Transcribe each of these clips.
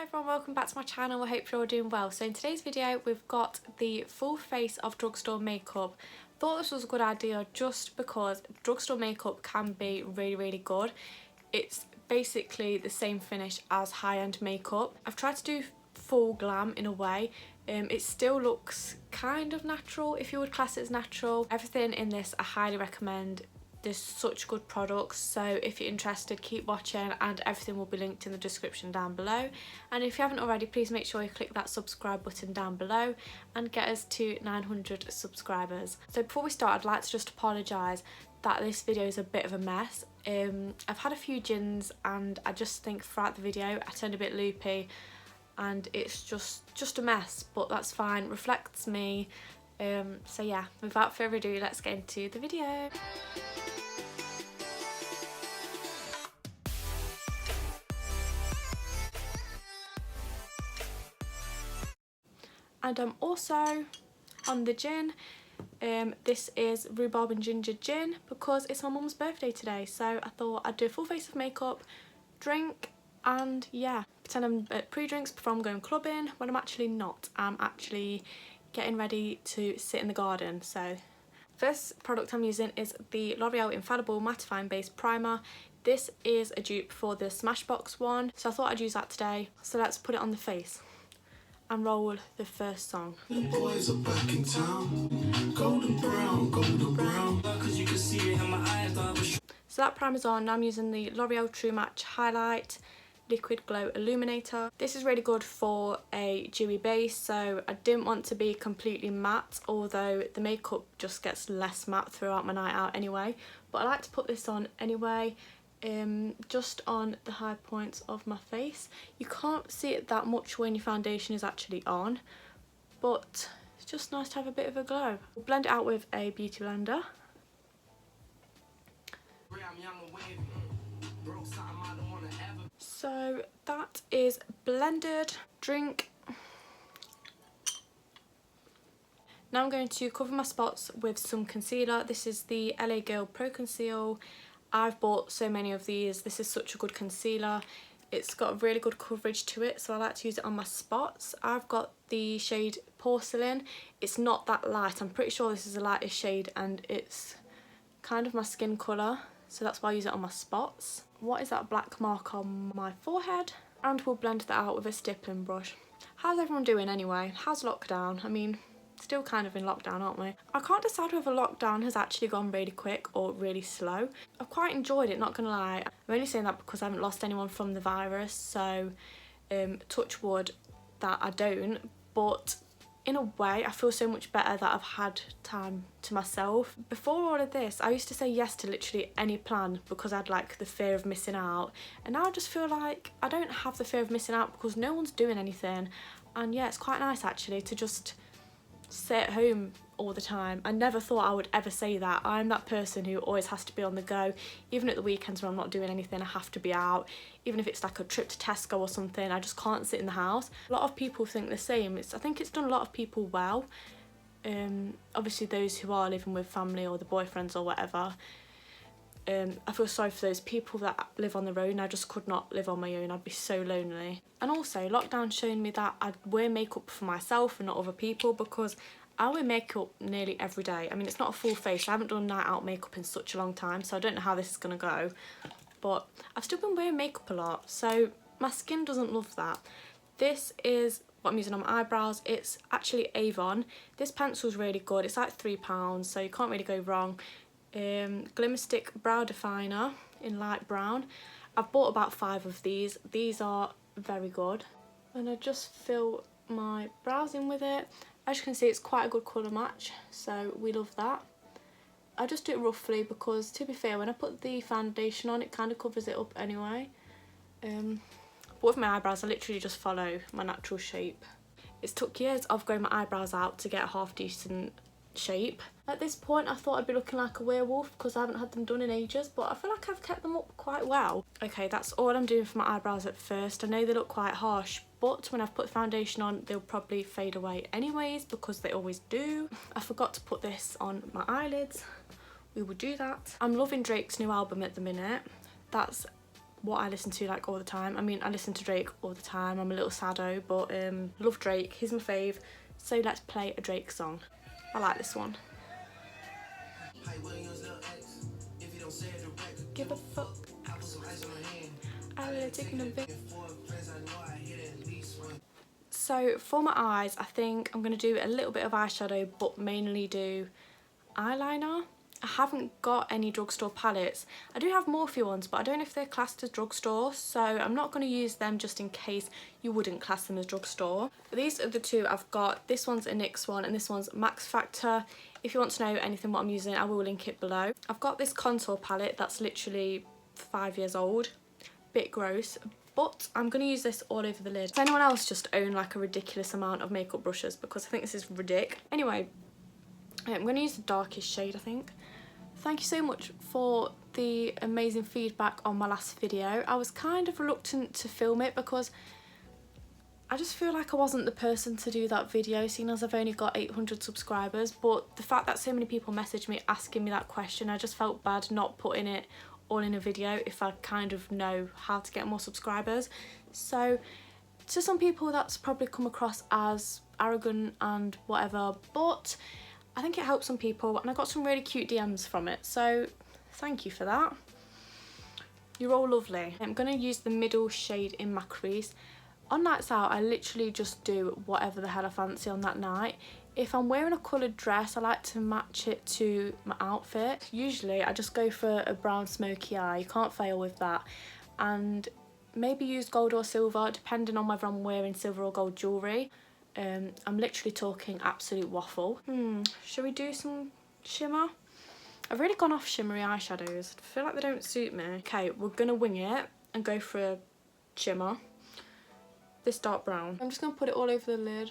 Hi everyone, welcome back to my channel. I hope you're all doing well. So in today's video we've got the full face of drugstore makeup. Thought this was a good idea just because drugstore makeup can be really good. It's basically the same finish as high-end makeup. I've tried to do full glam in a way. It still looks kind of natural if you would class it as natural. Everything in this I highly recommend. There's such good products, so if you're interested keep watching and everything will be linked in the description down below. And if you haven't already, please make sure you click that subscribe button down below and get us to 900 subscribers. So before we start, I'd like to just apologise that this video is a bit of a mess. I've had a few gins and I just think throughout the video I turned a bit loopy and it's just a mess, but that's fine, reflects me. So yeah, without further ado, let's get into the video. And I'm also on the gin. This is rhubarb and ginger gin because it's my mum's birthday today, so I thought I'd do a full face of makeup, drink, and yeah, pretend I'm at pre-drinks before I'm going clubbing when I'm actually not. I'm actually getting ready to sit in the garden. So first product I'm using is the L'Oreal Infallible Mattifying Base Primer. This is a dupe for the Smashbox one, so I thought I'd use that today. So let's put it on the face and roll the first song. The boys are back in town. Golden brown, golden brown. Cause you can see it in my eyes. So that primer's on. Now I'm using the L'Oreal True Match Highlight Liquid Glow Illuminator. This is really good for a dewy base, so I didn't want to be completely matte, although the makeup just gets less matte throughout my night out anyway. But I like to put this on anyway. Just on the high points of my face. You can't see it that much when your foundation is actually on, but it's just nice to have a bit of a glow. We'll blend it out with a beauty blender. So that is blended. Drink. Now I'm going to cover my spots with some concealer. This is the LA Girl Pro Conceal. I've bought so many of these. This is such a good concealer. It's got a really good coverage to it, so I like to use it on my spots. I've got the shade Porcelain. It's not that light. I'm pretty sure this is the lightest shade and it's kind of my skin colour, so that's why I use it on my spots. What is that black mark on my forehead? And we'll blend that out with a stippling brush. How's everyone doing anyway? How's lockdown? I mean, still kind of in lockdown, aren't we? I can't decide whether lockdown has actually gone really quick or really slow. I've quite enjoyed it, not gonna lie. I'm only saying that because I haven't lost anyone from the virus, so touch wood that I don't, but in a way I feel so much better that I've had time to myself. Before all of this I used to say yes to literally any plan because I had like the fear of missing out, and now I just feel like I don't have the fear of missing out because no one's doing anything. And yeah, it's quite nice actually to just sit at home all the time. I never thought I would ever say that. I'm that person who always has to be on the go. Even at the weekends when I'm not doing anything, I have to be out. Even if it's like a trip to Tesco or something, I just can't sit in the house. A lot of people think the same. I think it's done a lot of people well. Obviously those who are living with family or the boyfriends or whatever. I feel sorry for those people that live on their own. I just could not live on my own. I'd be so lonely. And also lockdown's shown me that I wear makeup for myself and not other people, because I wear makeup nearly every day. I mean, it's not a full face. I haven't done night out makeup in such a long time, so I don't know how this is gonna go, but I've still been wearing makeup a lot, so my skin doesn't love that. This is what I'm using on my eyebrows. It's actually Avon. This pencil's really good. It's like £3, so you can't really go wrong. Glimmer Stick Brow Definer in light brown. I've bought about 5 of these. These are very good. And I just fill my brows in with it. As you can see, it's quite a good colour match, so we love that. I just do it roughly because, to be fair, when I put the foundation on it kind of covers it up anyway. But with my eyebrows I literally just follow my natural shape. It's took years of growing my eyebrows out to get a half decent shape. At this point I thought I'd be looking like a werewolf because I haven't had them done in ages, but I feel like I've kept them up quite well. Okay, that's all I'm doing for my eyebrows at first. I know they look quite harsh, but when I've put foundation on they'll probably fade away anyways because they always do. I forgot to put this on my eyelids. We will do that. I'm loving Drake's new album at the minute. That's what I listen to like all the time. I mean, I listen to Drake all the time. I'm a little saddo, but love Drake. He's my fave. So let's play a Drake song. I like this one. Give a fuck. So for my eyes, I think I'm going to do a little bit of eyeshadow, but mainly do eyeliner. I haven't got any drugstore palettes. I do have Morphe ones, but I don't know if they're classed as drugstore, so I'm not going to use them just in case you wouldn't class them as drugstore. These are the two I've got. This one's a NYX one and this one's Max Factor. If you want to know anything what I'm using, I will link it below. I've got this contour palette that's literally 5 years old. Bit gross, but I'm going to use this all over the lid. Does anyone else just own like a ridiculous amount of makeup brushes? Because I think this is ridiculous. Anyway, I'm going to use the darkest shade, I think. Thank you so much for the amazing feedback on my last video. I was kind of reluctant to film it because I just feel like I wasn't the person to do that video, seeing as I've only got 800 subscribers. But the fact that so many people messaged me asking me that question, I just felt bad not putting it all in a video if I kind of know how to get more subscribers. So to some people that's probably come across as arrogant and whatever, but I think it helped some people and I got some really cute DMs from it, so thank you for that. You're all lovely. I'm going to use the middle shade in my crease. On nights out, I literally just do whatever the hell I fancy on that night. If I'm wearing a coloured dress, I like to match it to my outfit. Usually I just go for a brown smoky eye, you can't fail with that. And maybe use gold or silver, depending on whether I'm wearing silver or gold jewellery. I'm literally talking absolute waffle. Should we do some shimmer? I've really gone off shimmery eyeshadows. I feel like they don't suit me. Okay, we're gonna wing it and go for a shimmer. This dark brown. I'm just gonna put it all over the lid.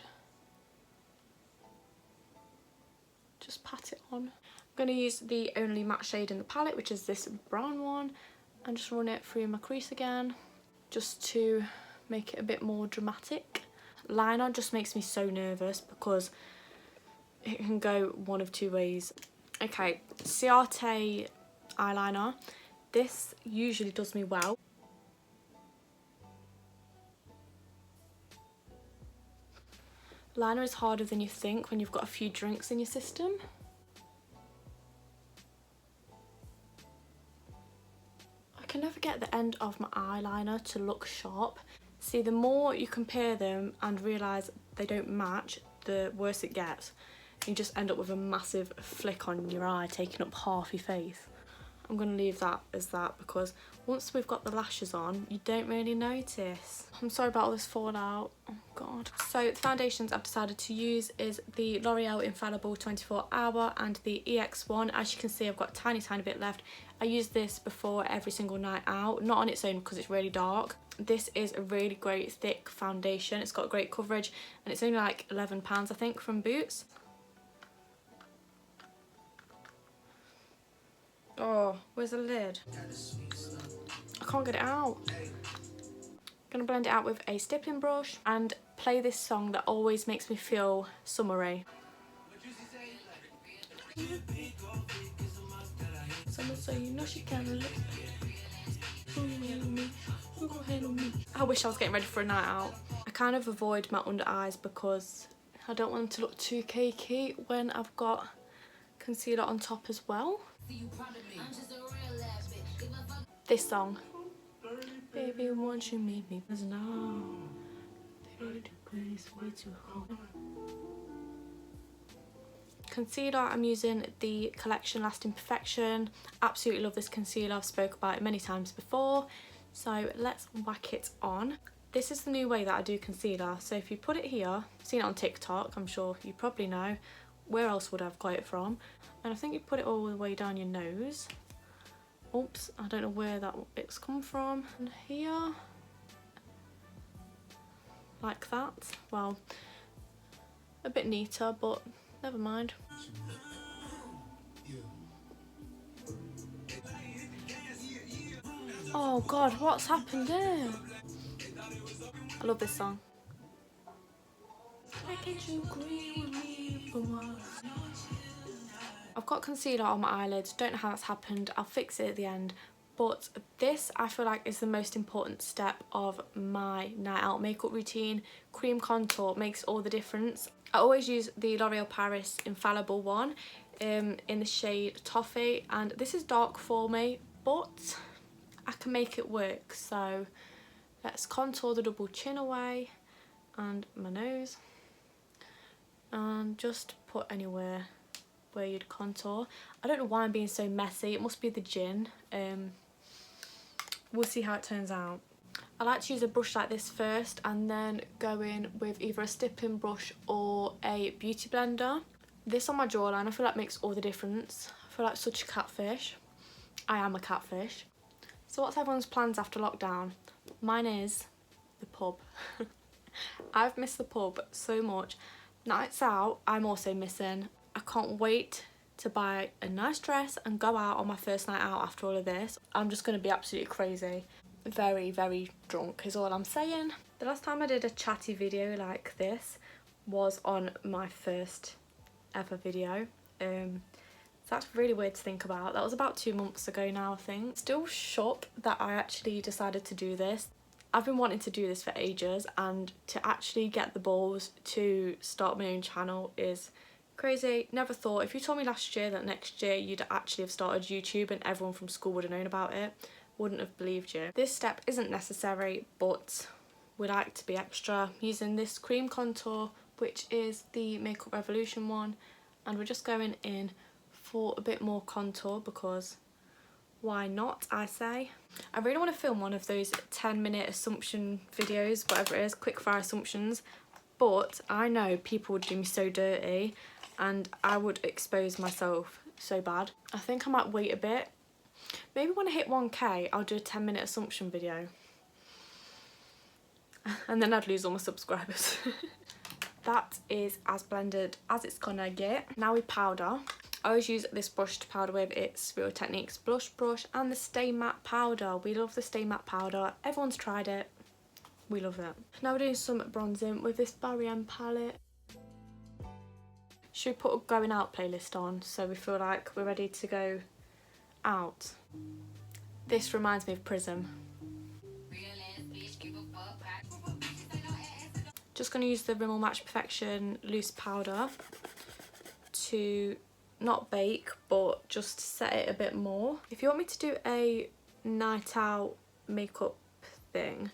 Just pat it on. I'm gonna use the only matte shade in the palette, which is this brown one, and just run it through my crease again, just to make it a bit more dramatic. Liner just makes me so nervous because it can go one of two ways. Okay, CHATTY eyeliner. This usually does me well. Liner is harder than you think when you've got a few drinks in your system. I can never get the end of my eyeliner to look sharp. See, the more you compare them and realise they don't match, the worse it gets. You just end up with a massive flick on your eye, taking up half your face. I'm going to leave that as that because once we've got the lashes on, you don't really notice. I'm sorry about all this fallout. Oh god. So the foundations I've decided to use is the L'Oreal Infallible 24 Hour and the EX1. As you can see, I've got a tiny bit left. I use this before every single night out, not on its own because it's really dark. This is a really great thick foundation. It's got great coverage and it's only like £11 I think from Boots. Oh, where's the lid? I can't get it out. Gonna blend it out with a stippling brush and play this song that always makes me feel summery. Someone say you know she can look. I wish I was getting ready for a night out. I kind of avoid my under eyes because I don't want them to look too cakey when I've got concealer on top as well. This song. Baby, won't you meet me? No. Concealer, I'm using the Collection Lasting Perfection. Absolutely love this concealer. I've spoke about it many times before. So let's whack it on. This is the new way that I do concealer. So if you put it here, I've seen it on TikTok, I'm sure you probably know. Where else would I have got it from? And I think you put it all the way down your nose. Oops, I don't know where that it's come from. And here, like that. Well, a bit neater, but never mind. Oh god, what's happened there? I love this song. Why can't you agree with me for once? I've got concealer on my eyelids, don't know how that's happened, I'll fix it at the end, But this I feel like is the most important step of my night out makeup routine. Cream contour makes all the difference. I always use the L'Oreal Paris Infallible one in the shade Toffee, and this is dark for me, but I can make it work. So let's contour the double chin away and my nose, and just put anywhere where you'd contour. I don't know why I'm being so messy, it must be the gin. We'll see how it turns out. I like to use a brush like this first and then go in with either a stippling brush or a beauty blender. This on my jawline I feel like makes all the difference. I feel like such a catfish. I am a catfish. So what's everyone's plans after lockdown? Mine is the pub. I've missed the pub so much. Nights out I'm also missing. I can't wait to buy a nice dress and go out on my first night out after all of this. I'm just going to be absolutely crazy. Very, very drunk is all I'm saying. The last time I did a chatty video like this was on my first ever video. That's really weird to think about. That was about 2 months ago now, I think. Still shocked that I actually decided to do this. I've been wanting to do this for ages, and to actually get the balls to start my own channel is crazy. Never thought, if you told me last year that next year you'd actually have started YouTube and everyone from school would have known about it, wouldn't have believed you. This step isn't necessary, but we like to be extra, using this cream contour, which is the Makeup Revolution one, and we're just going in for a bit more contour because why not, I say. I really want to film one of those 10-minute assumption videos, whatever it is, quick fire assumptions, but I know people would do me so dirty and I would expose myself so bad. I think I might wait a bit. Maybe when I hit 1k I'll do a 10-minute assumption video. And then I'd lose all my subscribers. That is as blended as it's gonna get. Now we powder. I always use this brush to powder with. It's Real Techniques blush brush and the Stay Matte powder. We love the Stay Matte powder. Everyone's tried it. We love it. Now we're doing some bronzing with this GRWM palette. Should we put a going out playlist on so we feel like we're ready to go out? This reminds me of Prism. Just going to use the Rimmel Match Perfection loose powder to not bake but just set it a bit more. If you want me to do a night out makeup thing,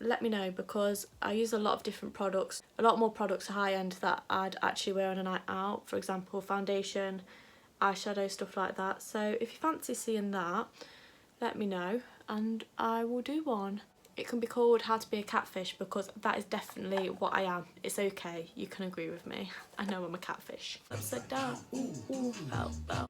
let me know, because I use a lot of different products, a lot more products high end that I'd actually wear on a night out, for example foundation, eyeshadow, stuff like that. So if you fancy seeing that, let me know and I will do one. It can be called How to Be a Catfish because that is definitely what I am. It's okay, you can agree with me. I know I'm a catfish. Upside down, ooh, ooh, bow, bow.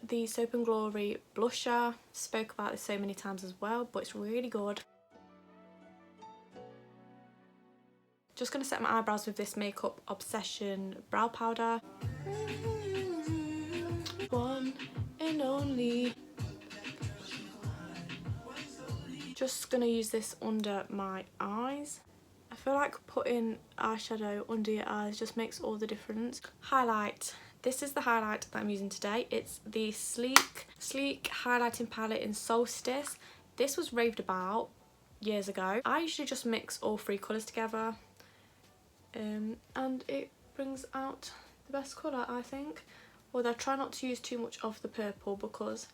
The Soap & Glory blusher, spoke about this so many times as well, but it's really good. Just going to set my eyebrows with this Makeup Obsession brow powder. One and only. Just going to use this under my eyes. I feel like putting eyeshadow under your eyes just makes all the difference. Highlight. This is the highlight that I'm using today. It's the Sleek highlighting palette in Solstice. This was raved about years ago. I usually just mix all three colours together. And it brings out the best colour, I think. Although I try not to use too much of the purple because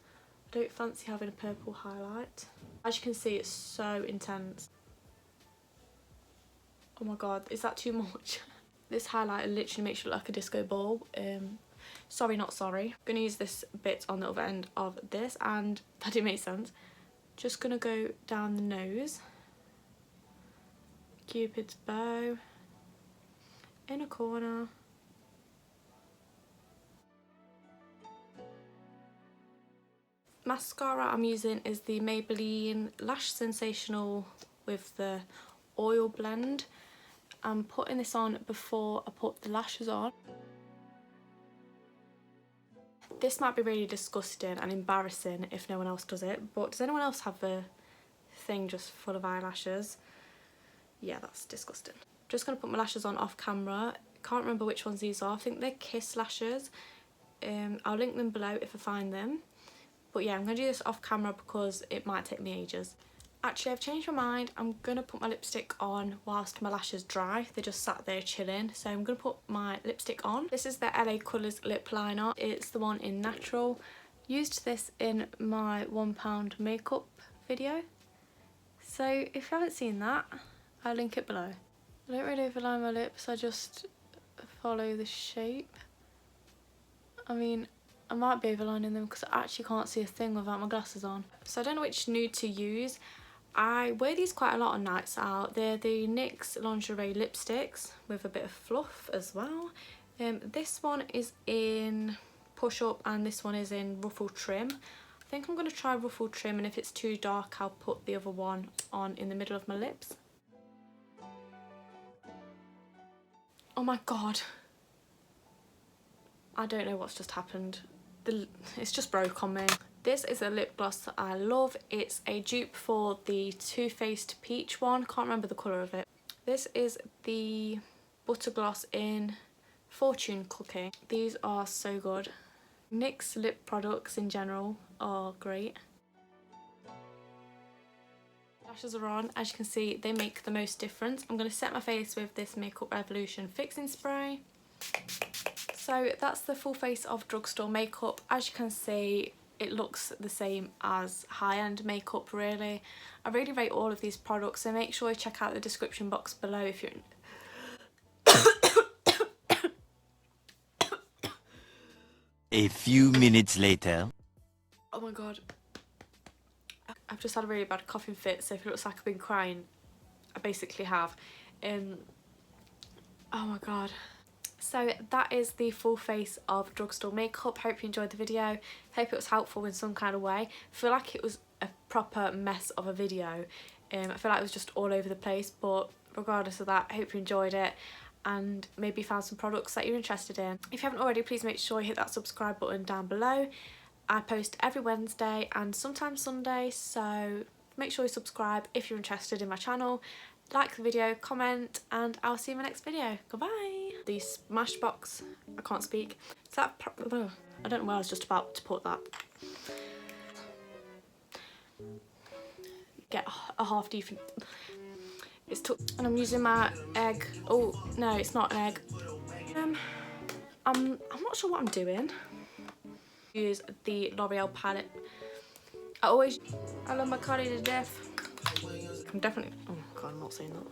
I don't fancy having a purple highlight. As you can see, it's so intense. Oh my god, is that too much? This highlighter literally makes you look like a disco ball. Sorry not sorry. I'm going to use this bit on the other end of this, and that didn't make sense. Just going to go down the nose. Cupid's bow. In a corner. Mascara I'm using is the Maybelline Lash Sensational with the oil blend. I'm putting this on before I put the lashes on. This might be really disgusting and embarrassing if no one else does it, but does anyone else have a thing just full of eyelashes? Yeah, that's disgusting. just going to put my lashes on off camera. Can't remember which ones these are. I think they're Kiss lashes. I'll link them below if I find them. But yeah, I'm going to do this off camera because it might take me ages. Actually, I've changed my mind. I'm going to put my lipstick on whilst my lashes dry. They just sat there chilling. So I'm going to put my lipstick on. This is the LA Colours lip liner. It's the one in Natural. Used this in my £1 makeup video. So if you haven't seen that, I'll link it below. I don't really overline my lips. I just follow the shape. I mean, I might be overlining them because I actually can't see a thing without my glasses on. So I don't know which nude to use. I wear these quite a lot on nights out. They're the NYX lingerie lipsticks with a bit of fluff as well. This one is in Push Up and this one is in Ruffle Trim. I think I'm going to try Ruffle Trim, and if it's too dark I'll put the other one on in the middle of my lips. Oh my god. I don't know what's just happened. It's just broke on me. This is a lip gloss that I love. It's a dupe for the Too Faced Peach one. Can't remember the colour of it. This is the Butter Gloss in Fortune Cookie. These are so good. NYX lip products in general are great. Lashes are on. As you can see, they make the most difference. I'm going to set my face with this Makeup Revolution fixing spray. So that's the full face of drugstore makeup. As you can see, it looks the same as high-end makeup really. I really rate all of these products, so make sure you check out the description box below if you're A few minutes later. Oh my god. I've just had a really bad coughing fit, so if it looks like I've been crying, I basically have. Oh my god. So that is the full face of drugstore makeup. Hope you enjoyed the video. Hope it was helpful in some kind of way. I feel like it was a proper mess of a video. I feel like it was just all over the place, but regardless of that, I hope you enjoyed it and maybe found some products that you're interested in. If you haven't already, please make sure you hit that subscribe button down below. I post every Wednesday and sometimes Sunday, so make sure you subscribe if you're interested in my channel. Like the video, comment, and I'll see you in my next video. Goodbye. The Smashbox, I can't speak. Is that, I don't know where I was just about to put that. Get a half decent. It's took, and I'm using my egg. Oh no, it's not an egg. I'm not sure what I'm doing. Use the L'Oreal palette. I love my Cardi to death. I'm definitely, oh god, I'm not saying that.